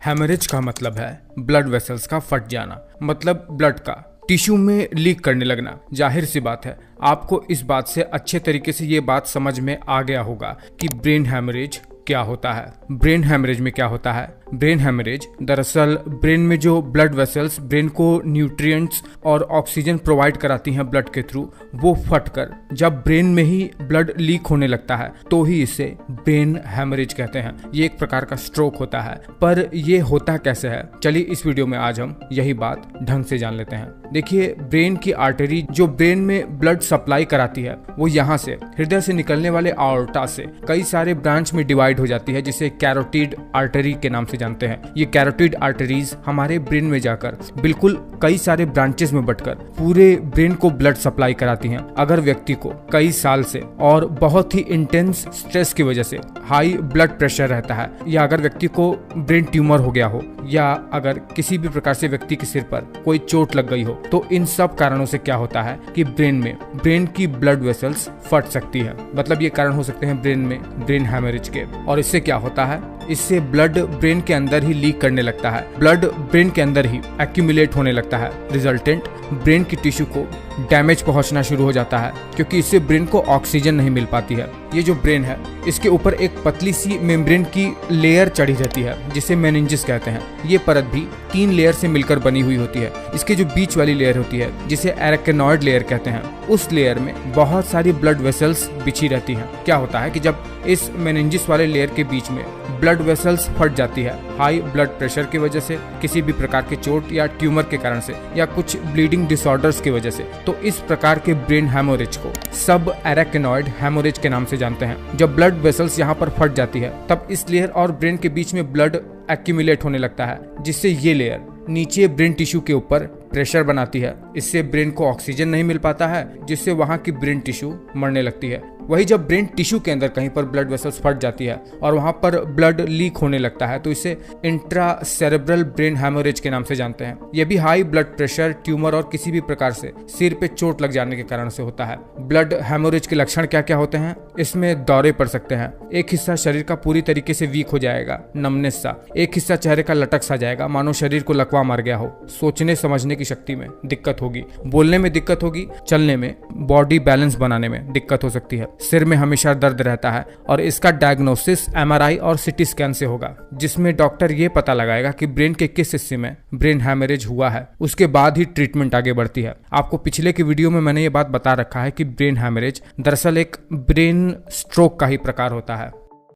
Haemorrhage का मतलब है ब्लड वेसल्स का फट जाना, मतलब ब्लड का टिश्यू में लीक करने लगना। जाहिर सी बात है आपको इस बात से अच्छे तरीके से ये बात समझ में आ गया होगा कि ब्रेन हेमरेज क्या होता है। ब्रेन हेमरेज में क्या होता है? ब्रेन हेमरेज दरअसल ब्रेन में जो ब्लड वेसल्स ब्रेन को न्यूट्रिएंट्स और ऑक्सीजन प्रोवाइड कराती हैं ब्लड के थ्रू, वो फटकर जब ब्रेन में ही ब्लड लीक होने लगता है तो ही इसे ब्रेन हेमरेज कहते हैं। ये एक प्रकार का स्ट्रोक होता है। पर ये होता कैसे है, चलिए इस वीडियो में आज हम यही बात ढंग से जान लेते हैं। देखिए, ब्रेन की आर्टरी जो ब्रेन में ब्लड सप्लाई कराती है वो यहाँ से हृदय से निकलने वाले आर्टरी से कई सारे ब्रांच में डिवाइड हो जाती है, जिसे कैरोटिड आर्टरी के नाम से जानते हैं। ये कैरोटिड आर्टरीज हमारे ब्रेन में जाकर बिल्कुल कई सारे ब्रांचेस में बंटकर पूरे ब्रेन को ब्लड सप्लाई कराती हैं। अगर व्यक्ति को कई साल से और बहुत ही इंटेंस स्ट्रेस की वजह से हाई ब्लड प्रेशर रहता है, या अगर व्यक्ति को ब्रेन ट्यूमर हो गया हो, या अगर किसी भी प्रकार से व्यक्ति के सिर पर कोई चोट लग गई हो, तो इन सब कारणों से क्या होता है कि ब्रेन की ब्लड वेसल्स फट सकती है। मतलब ये कारण हो सकते हैं ब्रेन में ब्रेन हेमरेज के। और इससे क्या होता है, इससे ब्लड ब्रेन के अंदर ही लीक करने लगता है, ब्लड ब्रेन के अंदर ही एक्यूमुलेट होने लगता है। रिजल्टेंट ब्रेन की टिश्यू को डैमेज पहुंचना शुरू हो जाता है, क्योंकि इससे ब्रेन को ऑक्सीजन नहीं मिल पाती है। ये जो ब्रेन है इसके ऊपर एक पतली सी मेम्ब्रेन की लेयर चढ़ी रहती है, जिसे मेनिंजेस कहते हैं। ये परत भी 3 लेयर से मिलकर बनी हुई होती है। इसके जो बीच वाली लेयर होती है, जिसे एरेकेनॉइड लेयर कहते हैं, उस लेयर में बहुत सारी ब्लड वेसल्स बिछी रहती हैं। क्या होता है कि जब इस मेनिंजेस वाले लेयर के बीच में ब्लड वेसल्स फट जाती है, हाई ब्लड प्रेशर की वजह से, किसी भी प्रकार के चोट या ट्यूमर के कारण से, या कुछ ब्लीडिंग डिसऑर्डर्स की वजह से, तो इस प्रकार के ब्रेन हेमोरेज को सब एरेकेनॉइड हेमोरेज के नाम से जानते हैं। जब ब्लड वेसल्स यहाँ पर फट जाती है तब इस लेयर और ब्रेन के बीच में ब्लड एक्यूमुलेट होने लगता है, जिससे ये लेयर नीचे ब्रेन टिश्यू के ऊपर प्रेशर बनाती है। इससे ब्रेन को ऑक्सीजन नहीं मिल पाता है, जिससे वहां की ब्रेन टिश्यू मरने लगती है। वही जब ब्रेन टिश्यू के अंदर कहीं पर ब्लड वेसल्स फट जाती है और वहां पर ब्लड लीक होने लगता है, तो इसे इंट्रासेरेब्रल ब्रेन हेमोरेज के नाम से जानते हैं। यह भी हाई ब्लड प्रेशर, ट्यूमर और किसी भी प्रकार से सिर पे चोट लग जाने के कारण से होता है। ब्लड हेमोरेज के लक्षण क्या क्या होते हैं? इसमें दौरे पड़ सकते हैं, एक हिस्सा शरीर का पूरी तरीके से वीक हो जाएगा, नमनेस सा, एक हिस्सा चेहरे का लटक सा जाएगा, मानो शरीर को लकवा मार गया हो, सोचने समझने की शक्ति में दिक्कत होगी, बोलने में दिक्कत होगी, चलने में, बॉडी बैलेंस बनाने में दिक्कत हो सकती है, सिर में हमेशा दर्द रहता है। और इसका डायग्नोसिस MRI और CT स्कैन से होगा, जिसमें डॉक्टर ये पता लगाएगा कि ब्रेन के किस हिस्से में ब्रेन हेमरेज हुआ है। उसके बाद ही ट्रीटमेंट आगे बढ़ती है। आपको पिछले के वीडियो में मैंने ये बात बता रखा है कि ब्रेन हेमरेज दरअसल एक ब्रेन स्ट्रोक का ही प्रकार होता है।